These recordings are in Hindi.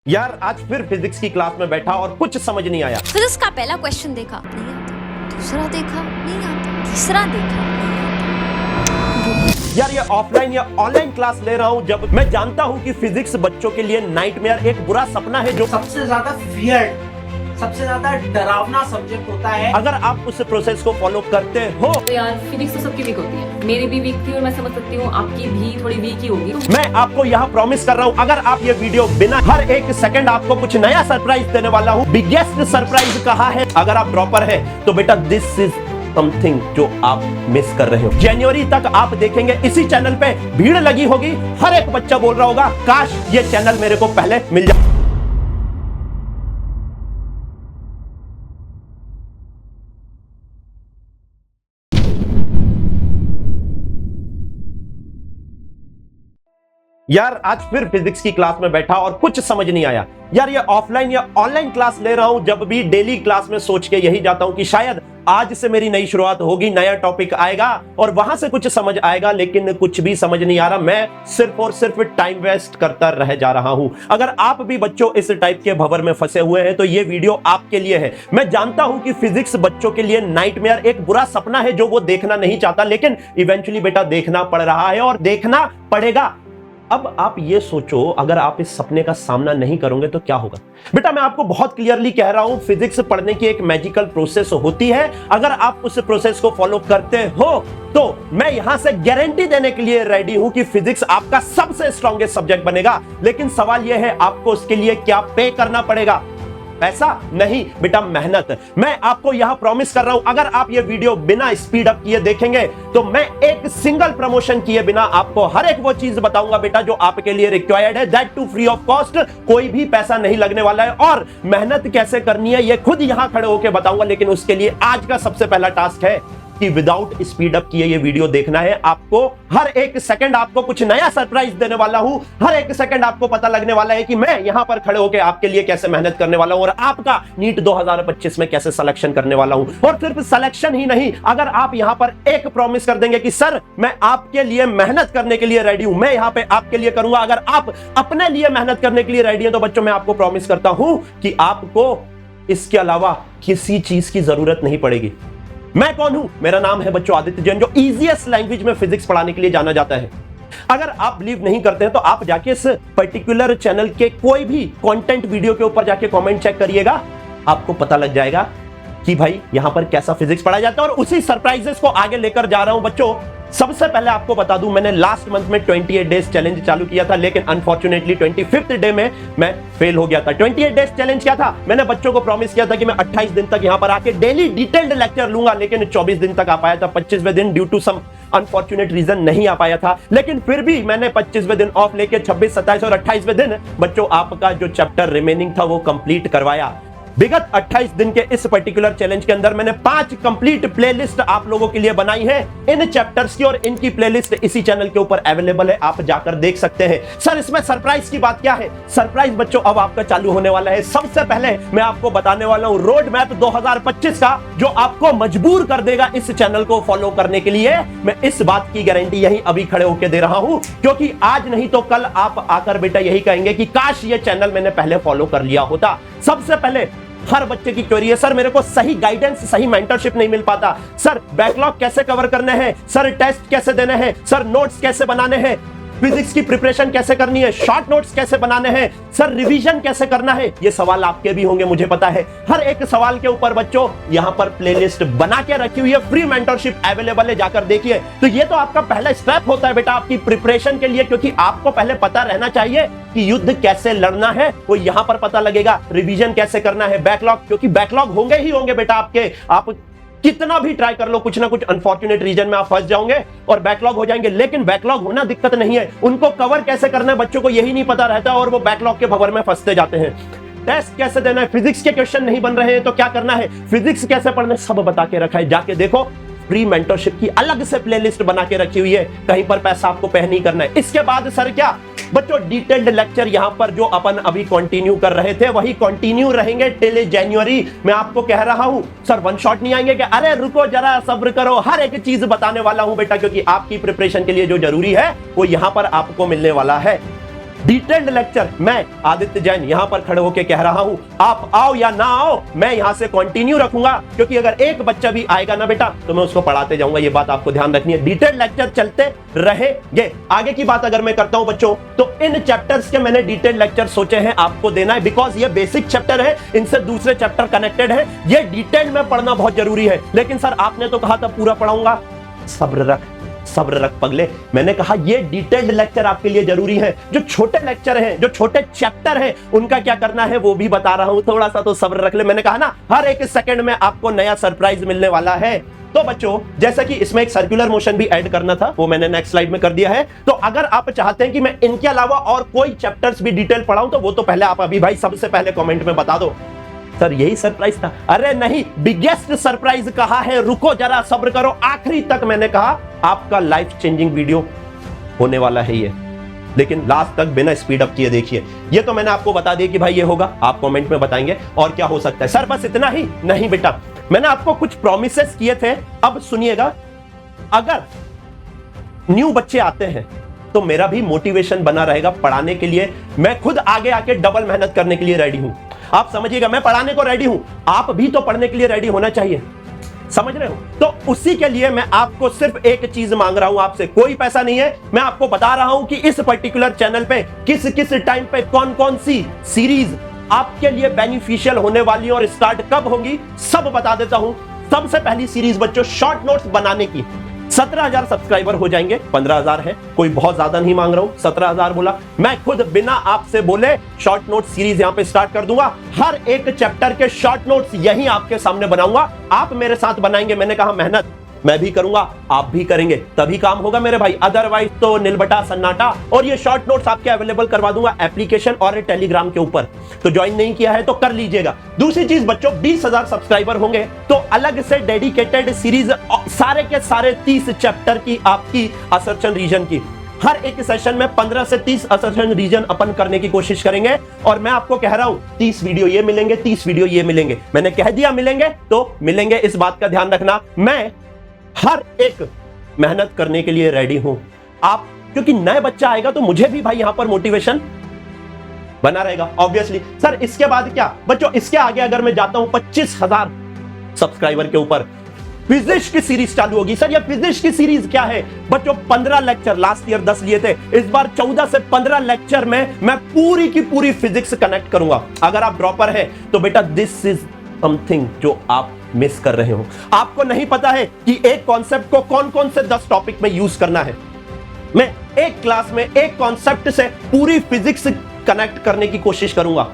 यार आज फिर फिजिक्स की क्लास में बैठा और कुछ समझ नहीं आया। फिजिक्स का पहला क्वेश्चन देखा नहीं आता, दूसरा देखा नहीं आता, तीसरा देखा नहीं आता। यार ये ऑफलाइन या ऑनलाइन क्लास ले रहा हूं जब मैं जानता हूं कि फिजिक्स बच्चों के लिए नाइटमेयर, एक बुरा सपना है जो सबसे ज्यादा फियर्ड, सबसे ज्यादा डरावना सब्जेक्ट होता है। अगर आप उस प्रोसेस को फॉलो करते हो। तो यार फिजिक्स तो सबकी वीक होती है, मेरी भी वीक थी और मैं समझ सकती हूँ आपकी भी थोड़ी वीक ही होगी। मैं आपको यहाँ प्रॉमिस कर रहा हूँ, अगर आप ये वीडियो बिना हर एक सेकंड आपको कुछ नया सरप्राइज देने वाला हूँ। बिगेस्ट सरप्राइज कहा है, अगर आप ड्रॉपर है तो बेटा दिस इज समथिंग जो आप मिस कर रहे हो। जनवरी तक आप देखेंगे इसी चैनल पे भीड़ लगी होगी, हर एक बच्चा बोल रहा होगा काश ये चैनल मेरे को पहले मिल जाए। यार आज फिर फिजिक्स की क्लास में बैठा और कुछ समझ नहीं आया। यार ये ऑफलाइन या ऑनलाइन क्लास ले रहा हूं, जब भी डेली क्लास में सोच के यही जाता हूं कि शायद आज से मेरी नई शुरुआत होगी, नया टॉपिक आएगा और वहां से कुछ समझ आएगा, लेकिन कुछ भी समझ नहीं आ रहा। मैं सिर्फ और सिर्फ टाइम वेस्ट करता रह जा रहा हूं। अगर आप भी बच्चों इस टाइप के भंवर में फंसे हुए हैं तो ये वीडियो आपके लिए है। मैं जानता हूं कि फिजिक्स बच्चों के लिए नाइटमेयर, एक बुरा सपना है जो वो देखना नहीं चाहता, लेकिन इवेंचुअली बेटा देखना पड़ रहा है और देखना पड़ेगा। अब आप ये सोचो, अगर आप इस सपने का सामना नहीं करोगे तो क्या होगा। बेटा मैं आपको बहुत क्लियरली कह रहा हूं, फिजिक्स पढ़ने की एक मैजिकल प्रोसेस होती है। अगर आप उस प्रोसेस को फॉलो करते हो तो मैं यहां से गारंटी देने के लिए रेडी हूं कि फिजिक्स आपका सबसे स्ट्रॉन्गेस्ट सब्जेक्ट बनेगा। लेकिन सवाल यह है, आपको उसके लिए क्या पे करना पड़ेगा? पैसा नहीं बेटा, मेहनत। मैं आपको यहां प्रॉमिस कर रहा हूं, अगर आप ये वीडियो बिना स्पीड अप किए देखेंगे तो मैं एक सिंगल प्रमोशन किए बिना आपको हर एक वो चीज बताऊंगा बेटा जो आपके लिए रिक्वायर्ड है, that to free of cost. कोई भी पैसा नहीं लगने वाला है और मेहनत कैसे करनी है ये खुद यहां खड़े होकर बताऊंगा। लेकिन उसके लिए आज का सबसे पहला टास्क है कि विदाउट स्पीड अप किए ये वीडियो देखना है। आपको हर एक सेकंड आपको कुछ नया सरप्राइज देने वाला हूं। हर एक सेकंड आपको पता लगने वाला है कि मैं यहां पर खड़े होकर आपके लिए कैसे मेहनत करने वाला हूं और आपका नीट 2025 में कैसे सिलेक्शन करने वाला हूं। और सिर्फ सिलेक्शन ही नहीं, अगर आप यहां पर एक प्रॉमिस कर देंगे कि सर मैं आपके लिए मेहनत करने के लिए रेडी हूं, मैं यहां पे आपके लिए करूंगा, अगर आप अपने लिए मेहनत करने के लिए रेडी हैं तो बच्चों मैं आपको प्रॉमिस करता हूं कि आपको इसके अलावा किसी चीज की जरूरत नहीं पड़ेगी। मैं कौन हूं? मेरा नाम है बच्चों आदित्य जैन, जो इजीएस्ट लैंग्वेज में फिजिक्स पढ़ाने के लिए जाना जाता है। अगर आप बिलीव नहीं करते हैं तो आप जाके इस पर्टिकुलर चैनल के कोई भी कंटेंट वीडियो के ऊपर जाके कमेंट चेक करिएगा, आपको पता लग जाएगा कि भाई यहां पर कैसा फिजिक्स पढ़ाया जाता है। और उसी सरप्राइजेस को आगे लेकर जा रहा हूं बच्चों। सबसे पहले आपको बता दूं, मैंने लास्ट मंथ में 28 डेज चैलेंज चालू किया था, लेकिन अनफॉर्चुनेटली 25th डे में मैं फेल हो गया था। 28 डेज चैलेंज क्या था? मैंने बच्चों को प्रॉमिस किया था कि मैं 28 दिन तक यहां पर आके डेली डिटेल्ड लेक्चर लूंगा, लेकिन 24 दिन तक आ पाया था। 25वें दिन due to some unfortunate reason नहीं आ पाया था, लेकिन फिर भी मैंने 25वें दिन ऑफ लेके 26, 27 और 28वें दिन बच्चों आपका जो चैप्टर रिमेनिंग था वो कंप्लीट करवाया। विगत 28 दिन के इस पर्टिकुलर चैलेंज के अंदर मैंने 5 कंप्लीट प्लेलिस्ट आप लोगों के लिए बनाई है इन चैप्टर्स की, और इनकी प्लेलिस्ट इसी चैनल के ऊपर अवेलेबल है, आप जाकर देख सकते हैं। सर इसमें सरप्राइज की बात क्या है? सरप्राइज बच्चों अब आपका चालू होने वाला है। सबसे पहले मैं आपको बताने वाला हूं रोड मैप 2025 का, जो आपको मजबूर कर देगा इस चैनल को फॉलो करने के लिए। मैं इस बात की गारंटी यही अभी खड़े होकर दे रहा हूं, क्योंकि आज नहीं तो कल आप आकर बेटा यही कहेंगे कि काश ये चैनल मैंने पहले फॉलो कर लिया होता। सबसे पहले हर बच्चे की क्वेरी है, सर मेरे को सही गाइडेंस, सही मेंटरशिप नहीं मिल पाता। सर बैकलॉग कैसे कवर करने हैं? सर टेस्ट कैसे देने हैं? सर नोट्स कैसे बनाने हैं? फिजिक्स की प्रिपरेशन कैसे करनी है? शॉर्ट नोट्स कैसे बनाने हैं? सर रिवीजन कैसे करना है? ये सवाल आपके भी होंगे, मुझे पता है। हर एक सवाल के ऊपर बच्चों यहां पर प्लेलिस्ट बना के रखी हुई है, फ्री मेंटरशिप अवेलेबल है, जाकर देखिए। तो ये तो आपका पहला स्टेप होता है बेटा आपकी प्रिपरेशन के लिए, क्योंकि आपको पहले पता रहना चाहिए कि युद्ध कैसे लड़ना है, वो यहां पर पता लगेगा। रिवीजन कैसे करना है, बैकलॉग, क्योंकि बैकलॉग होंगे ही होंगे बेटा आपके। आप कितना भी ट्राई कर लो, कुछ ना कुछ अनफॉर्चुनेट रीजन में आप फंस जाओगे और बैकलॉग हो जाएंगे। लेकिन बैकलॉग होना दिक्कत नहीं है, उनको कवर कैसे करना है बच्चों को यही नहीं पता रहता और वो बैकलॉग के भंवर में फंसते जाते हैं। टेस्ट कैसे देना है, फिजिक्स के क्वेश्चन नहीं बन रहे हैं तो क्या करना है, फिजिक्स कैसे पढ़ना है, सब बता के रखा है, जाके देखो। फ्री मेंटरशिप की अलग से प्लेलिस्ट बना के रखी हुई है, कहीं पर पैसा आपको पे नहीं करना है। इसके बाद सर क्या बच्चों, डिटेल्ड लेक्चर यहां पर जो अपन अभी कंटिन्यू कर रहे थे वही कंटिन्यू रहेंगे टिल जनवरी। मैं आपको कह रहा हूं सर वन शॉट नहीं आएंगे क्या? अरे रुको जरा, सब्र करो, हर एक चीज बताने वाला हूं बेटा, क्योंकि आपकी प्रिपरेशन के लिए जो जरूरी है वो यहां पर आपको मिलने वाला है। डिटेल्ड लेक्चर मैं आदित्य जैन यहां पर खड़े होकर कह रहा हूं, आप आओ या ना आओ मैं यहां से कंटिन्यू रखूंगा, क्योंकि अगर एक बच्चा भी आएगा ना बेटा तो मैं उसको पढ़ाते जाऊंगा। ये बात आपको ध्यान रखनी है, डिटेल्ड लेक्चर चलते रहेंगे। आगे की बात अगर मैं करता हूं बच्चों, तो इन चैप्टर्स के मैंने डिटेल्ड लेक्चर सोचे हैं आपको देना है, बिकॉज ये बेसिक चैप्टर है, इनसे दूसरे चैप्टर कनेक्टेड है, ये डिटेल में पढ़ना बहुत जरूरी है। लेकिन सर आपने तो कहा था पूरा पढ़ाऊंगा, सब्र रख पगले। मैंने कहा ये डिटेल्ड लेक्चर आपके लिए जरूरी है। जो छोटे लेक्चर हैं, जो छोटे चैप्टर हैं, उनका क्या करना है वो भी बता रहा हूं, थोड़ा सा तो सब्र रख ले। मैंने कहा ना हर एक सेकंड में आपको नया सरप्राइज मिलने वाला है। तो बच्चों जैसा कि इसमें एक सर्कुलर मोशन भी ऐड करना था, वो मैंने नेक्स्ट स्लाइड में कर दिया है। तो अगर आप चाहते हैं कि मैं इनके अलावा और कोई चैप्टर्स भी डिटेल पढ़ाऊं, तो वो तो पहले आप अभी भाई सबसे पहले कमेंट में बता दो सर यही सरप्राइज था। अरे नहीं, बिगेस्ट सरप्राइज कहा है, रुको जरा सब्र करो, आखिरी तक मैंने कहा आपका लाइफ चेंजिंग वीडियो होने वाला है ये। लेकिन लास्ट तक बिना स्पीड अप किए देखिए। ये तो मैंने आपको बता दिया कि भाई ये होगा, आप कमेंट में बताएंगे और क्या हो सकता है। सर बस इतना ही नहीं बेटा, मैंने आपको कुछ प्रॉमिसेस किए थे, अब सुनिएगा। अगर न्यू बच्चे आते हैं तो मेरा भी मोटिवेशन बना रहेगा पढ़ाने के लिए, मैं खुद आगे आके डबल मेहनत करने के लिए रेडी हूं। आप समझिएगा, मैं पढ़ाने को रेडी हूं, आप भी तो पढ़ने के लिए रेडी होना चाहिए, समझ रहे हो? तो उसी के लिए मैं आपको सिर्फ एक चीज मांग रहा हूं आपसे, कोई पैसा नहीं है, मैं आपको बता रहा हूं कि इस पर्टिकुलर चैनल पे किस किस टाइम पे कौन कौन सी सीरीज आपके लिए बेनिफिशियल होने वाली है और स्टार्ट कब होगी, सब बता देता हूं। सबसे पहली सीरीज बच्चों शॉर्ट नोट्स बनाने की। 17,000 सब्सक्राइबर हो जाएंगे, 15,000 है, कोई बहुत ज्यादा नहीं मांग रहा हूं, 17,000 बोला, मैं खुद बिना आपसे बोले शॉर्ट नोट सीरीज यहां पे स्टार्ट कर दूंगा। हर एक चैप्टर के शॉर्ट नोट्स यहीं आपके सामने बनाऊंगा, आप मेरे साथ बनाएंगे। मैंने कहा मेहनत मैं भी करूंगा, आप भी करेंगे, तभी काम होगा मेरे भाई, अदरवाइज तो नीलबटा सन्नाटा। और ये शॉर्ट नोट्स आपके अवेलेबल करवा दूंगा एप्लीकेशन और टेलीग्राम के ऊपर, तो ज्वाइन नहीं किया है तो कर लीजिएगा। दूसरी चीज बच्चों, 20,000 सब्सक्राइबर होंगे तो अलग से डेडिकेटेड सीरीज सारे के सारे 30 चैप्टर की आपकी असर्शन रीजन की, हर एक सेशन में 15 से 30 असर्शन रीजन अपन करने की कोशिश करेंगे। और मैं आपको कह रहा हूं 30 वीडियो ये मिलेंगे, 30 वीडियो ये मिलेंगे, मैंने कह दिया मिलेंगे तो मिलेंगे, इस बात का ध्यान रखना। मैं हर एक मेहनत करने के लिए रेडी हूं। आप क्योंकि नए बच्चा आएगा तो मुझे भी भाई यहां पर मोटिवेशन बना रहेगा ऑब्वियसली। सर इसके बाद क्या बच्चों, इसके आगे अगर मैं जाता हूं 25,000 सब्सक्राइबर के ऊपर फिजिक्स की सीरीज चालू होगी। सर ये फिजिक्स की सीरीज क्या है बच्चों? 15 लेक्चर, लास्ट ईयर 10 लिए थे, इस बार 14 से 15 लेक्चर में मैं पूरी की पूरी फिजिक्स कनेक्ट करूंगा। अगर आप ड्रॉपर है तो बेटा दिस इज समथिंग जो आप मिस कर रहे हो। आपको नहीं पता है कि एक कॉन्सेप्ट को कौन कौन से 10 टॉपिक में यूज करना है। मैं एक क्लास में एक कॉन्सेप्ट से पूरी फिजिक्स कनेक्ट करने की कोशिश करूंगा।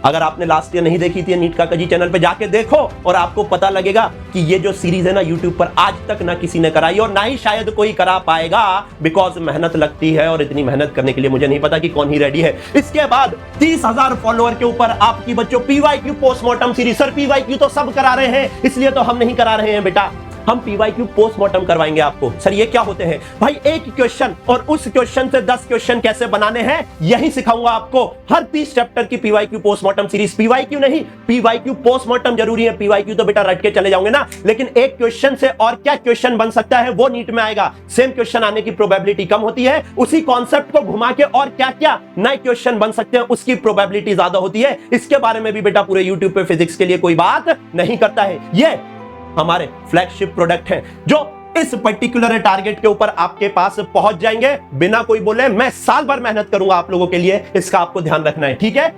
अगर आपने लास्ट ईयर नहीं देखी थी नीट का कजी चैनल पे जाके देखो और आपको पता लगेगा कि ये जो सीरीज है ना यूट्यूब पर आज तक ना किसी ने कराई और ना ही शायद कोई करा पाएगा, बिकॉज मेहनत लगती है और इतनी मेहनत करने के लिए मुझे नहीं पता कि कौन ही रेडी है। इसके बाद 30,000 फॉलोअर के ऊपर आपकी बच्चों PYQ postmortem series. Sir PYQ तो सब करा रहे हैं, इसलिए तो हम नहीं करा रहे हैं बेटा, हम PYQ पोस्टमार्टम करवाएंगे आपको। सर ये क्या होते हैं भाई? एक क्वेश्चन और उस क्वेश्चन से 10 क्वेश्चन कैसे बनाने हैं यही सिखाऊंगा आपको। हर 30 चैप्टर की PYQ पोस्टमार्टम सीरीज, PYQ नहीं PYQ पोस्टमार्टम जरूरी है। PYQ तो बेटा रट के चले जाओगे ना, लेकिन एक क्वेश्चन से और क्या क्वेश्चन बन सकता है वो नीट में आएगा। सेम क्वेश्चन आने की प्रोबेबिलिटी कम होती है, उसी कॉन्सेप्ट को घुमा के और क्या क्या नए क्वेश्चन बन सकते हैं उसकी प्रोबेबिलिटी ज्यादा होती है। इसके बारे में भी बेटा पूरे यूट्यूब पे फिजिक्स के लिए कोई बात नहीं करता है। ये हमारे फ्लैगशिप प्रोडक्ट हैं जो इस पर्टिकुलर टारगेट के ऊपर आपके पास पहुंच जाएंगे बिना कोई बोले। मैं साल भर मेहनत करूंगा आप लोगों के लिए, इसका आपको ध्यान रखना है, ठीक है?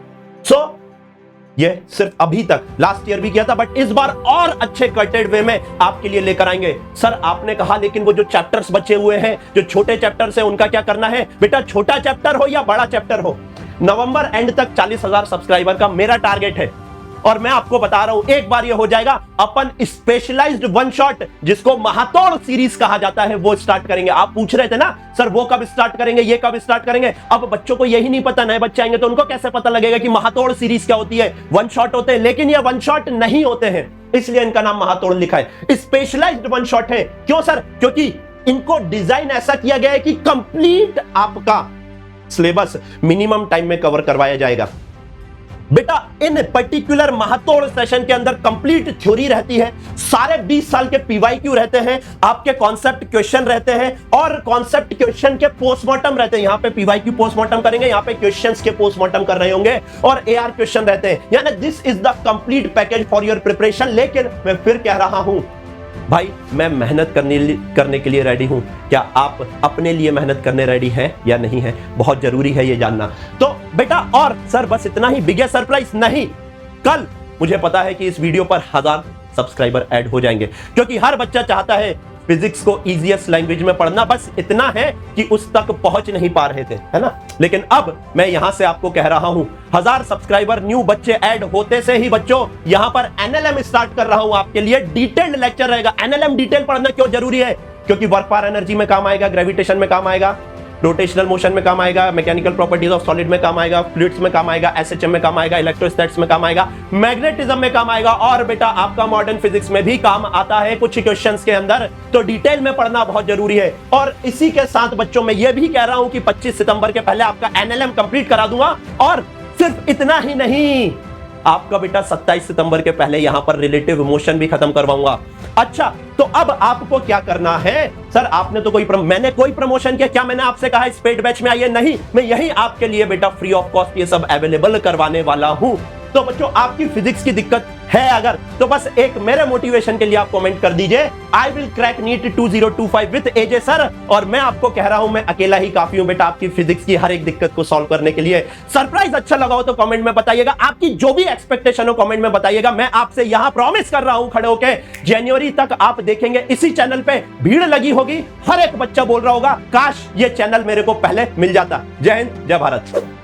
ये सिर्फ अभी तक लास्ट ईयर भी किया था, बट इस बार और अच्छे कटेड वे में आपके लिए लेकर आएंगे। सर आपने कहा लेकिन वो जो चैप्टर्स बचे हुए हैं, जो छोटे चैप्टर्स हैं, उनका क्या करना है? बेटा छोटा चैप्टर हो या बड़ा चैप्टर हो, नवंबर एंड तक 40,000 सब्सक्राइबर का मेरा टारगेट है। और मैं आपको बता रहा हूं एक बार ये हो जाएगा, अपन स्पेशलाइज्ड वन शॉट जिसको महातोड़ सीरीज कहा जाता है वो स्टार्ट करेंगे। आप पूछ रहे थे ना सर वो कब स्टार्ट करेंगे, ये कब स्टार्ट करेंगे? अब बच्चों को यही नहीं पता, नए बच्चे आएंगे तो उनको कैसे पता लगेगा कि महातोड़ सीरीज क्या होती है? वन शॉट होते हैं, लेकिन ये वन शॉट नहीं होते हैं, इसलिए इनका नाम महातोड़ लिखा है। स्पेशलाइज्ड वन शॉट है। क्यों सर? क्योंकि इनको डिजाइन ऐसा किया गया है कि कंप्लीट आपका सिलेबस मिनिमम टाइम में कवर करवाया जाएगा। बेटा इन पर्टिकुलर महत्वपूर्ण सेशन के अंदर कंप्लीट थ्योरी रहती है, सारे 20 साल के पीवाईक्यू रहते हैं, आपके कॉन्सेप्ट क्वेश्चन रहते हैं और कॉन्सेप्ट क्वेश्चन के पोस्टमार्टम रहते हैं। यहां पे पीवाईक्यू पोस्टमार्टम करेंगे, यहां पे क्वेश्चंस के पोस्टमार्टम कर रहे होंगे और एआर क्वेश्चन रहते हैं। यानी this is the complete package for your preparation. लेकिन मैं फिर कह रहा हूं भाई, मैं मेहनत करने के लिए रेडी हूं। क्या आप अपने लिए मेहनत करने रेडी हैं या नहीं है? बहुत जरूरी है ये जानना। तो बेटा, और सर बस इतना ही, बिगेस्ट सरप्राइज नहीं, कल मुझे पता है कि इस वीडियो पर 1000 सब्सक्राइबर ऐड हो जाएंगे, क्योंकि हर बच्चा चाहता है फिजिक्स को इजीएस्ट लैंग्वेज में पढ़ना। बस इतना है कि उस तक पहुंच नहीं पा रहे थे, है ना। लेकिन अब मैं यहां से आपको कह रहा हूं, 1000 सब्सक्राइबर न्यू बच्चे ऐड होते से ही बच्चों यहां पर एनएलएम स्टार्ट कर रहा हूं आपके लिए। डिटेल्ड लेक्चर रहेगा। एनएलएम डिटेल पढ़ना क्यों जरूरी है? क्योंकि वर्क पावर एनर्जी में काम आएगा, ग्रेविटेशन में काम आएगा, रोटेशनल मोशन में काम आएगा, मैकेनिकल प्रॉपर्टीज ऑफ सॉलिड में काम आएगा, फ्लूइड्स में काम आएगा, एसएचएम में काम आएगा, इलेक्ट्रोस्टैटिक्स में काम आएगा, मैग्नेटिज्म में काम आएगा और बेटा आपका मॉडर्न फिजिक्स में भी काम आता है कुछ क्वेश्चंस के अंदर। तो डिटेल में पढ़ना बहुत जरूरी है। और इसी के साथ बच्चों मैं ये भी कह रहा हूं कि 25 सितंबर के पहले आपका एनएलएम कंप्लीट करा दूंगा। और सिर्फ इतना ही नहीं, आपका बेटा 27 सितंबर के पहले यहां पर रिलेटिव मोशन भी खत्म करवाऊंगा। अच्छा, तो अब आपको क्या करना है? सर आपने तो मैंने कोई प्रमोशन किया क्या? मैंने आपसे कहा इस पेड बैच में आइए? नहीं, मैं यही आपके लिए बेटा फ्री ऑफ कॉस्ट ये सब अवेलेबल करवाने वाला हूं। तो बच्चों, आपकी फिजिक्स की दिक्कत है अगर, तो बस एक मेरे मोटिवेशन के लिए आप कमेंट कर दीजिए, I will crack NEET 2025 with AJ sir. और मैं आपको कह रहा हूं, मैं अकेला ही काफी हूं बेटा आपकी फिजिक्स की हर एक दिक्कत को सॉल्व करने के लिए। सरप्राइज अच्छा लगा हो तो कमेंट में बताइएगा, आपकी जो भी एक्सपेक्टेशन हो कमेंट में बताइएगा। मैं आपसे यहां प्रॉमिस कर रहा हूं खड़े होके, जनवरी तक आप देखेंगे इसी चैनल पे भीड़ लगी होगी, हर एक बच्चा बोल रहा होगा काश ये चैनल मेरे को पहले मिल जाता। जय हिंद, जय भारत।